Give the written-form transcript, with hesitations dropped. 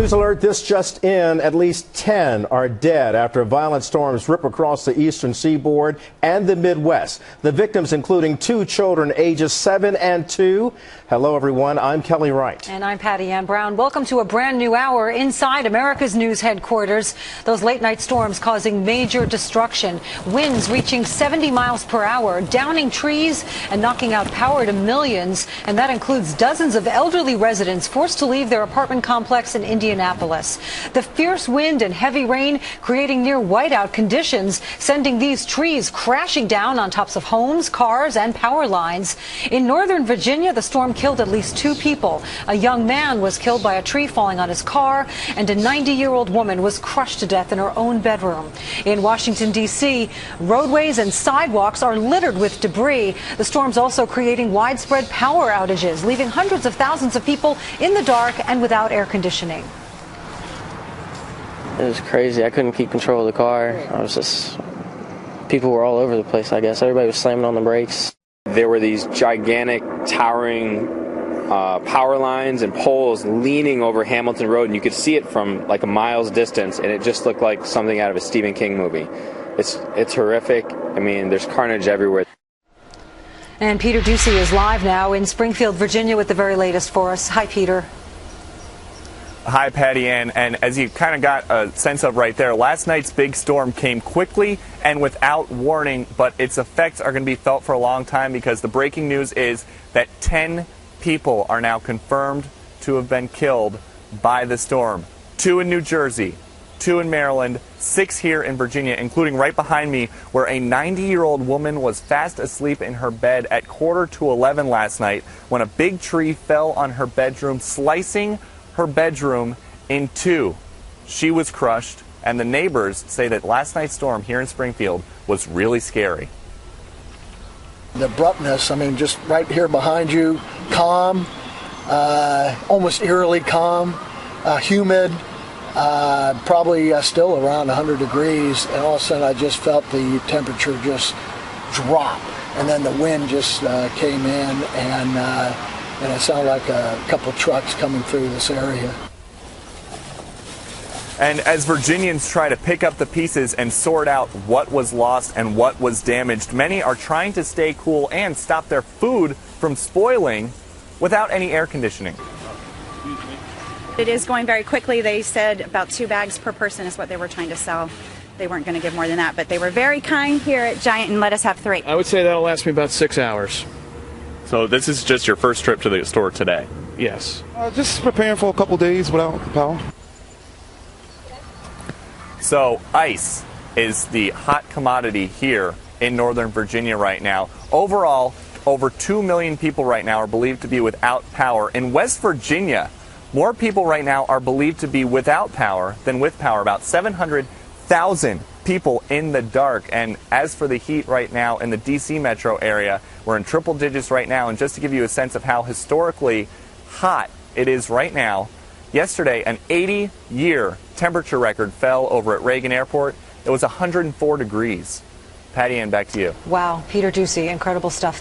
News alert, this just in, at least 10 are dead after violent storms rip across the eastern seaboard and the Midwest. The victims including 2 children ages 7 and 2. Hello everyone, I'm Kelly Wright. And I'm Patty Ann Brown. Welcome to a brand new hour inside America's news headquarters. Those late night storms causing major destruction. Winds reaching 70 miles per hour, downing trees and knocking out power to millions. And that includes dozens of elderly residents forced to leave their apartment complex in Indianapolis. The fierce wind and heavy rain creating near whiteout conditions, sending these trees crashing down on tops of homes, cars, and power lines. In northern Virginia, the storm killed at least 2 people. A young man was killed by a tree falling on his car, and a 90-year-old woman was crushed to death in her own bedroom. In Washington, D.C., roadways and sidewalks are littered with debris. The storm's also creating widespread power outages, leaving hundreds of thousands of people in the dark and without air conditioning. It was crazy. I couldn't keep control of the car. People were all over the place, I guess. Everybody was slamming on the brakes. There were these gigantic, towering power lines and poles leaning over Hamilton Road, and you could see it from like a mile's distance, and it just looked like something out of a Stephen King movie. It's horrific. I mean, there's carnage everywhere. And Peter Ducey is live now in Springfield, Virginia with the very latest for us. Hi, Peter. Hi, Patty Ann. And as you kind of got a sense of right there, last night's big storm came quickly and without warning, but its effects are going to be felt for a long time because the breaking news is that 10 people are now confirmed to have been killed by the storm. 2 in New Jersey, 2 in Maryland, 6 here in Virginia, including right behind me where a 90-year-old woman was fast asleep in her bed at 10:45 last night when a big tree fell on her bedroom, slicing her bedroom in 2. She was crushed, and the neighbors say that last night's storm here in Springfield was really scary. The abruptness, I mean, just right here behind you, calm, almost eerily calm, humid, probably still around 100 degrees, and all of a sudden I just felt the temperature just drop, and then the wind just came in, and it sounded like a couple trucks coming through this area. And as Virginians try to pick up the pieces and sort out what was lost and what was damaged, many are trying to stay cool and stop their food from spoiling without any air conditioning. It is going very quickly. They said about 2 bags per person is what they were trying to sell. They weren't going to give more than that, but they were very kind here at Giant and let us have 3. I would say that'll last me about 6 hours. So this is just your first trip to the store today? Yes. Just preparing for a couple days without power. So ice is the hot commodity here in Northern Virginia right now. Overall, over 2 million people right now are believed to be without power. In West Virginia, more people right now are believed to be without power than with power. About 700,000 people in the dark. And as for the heat right now in the D.C. metro area, we're in triple digits right now. And just to give you a sense of how historically hot it is right now, yesterday an 80-year temperature record fell over at Reagan Airport. It was 104 degrees. Patty Ann, back to you. Wow, Peter Ducey, incredible stuff.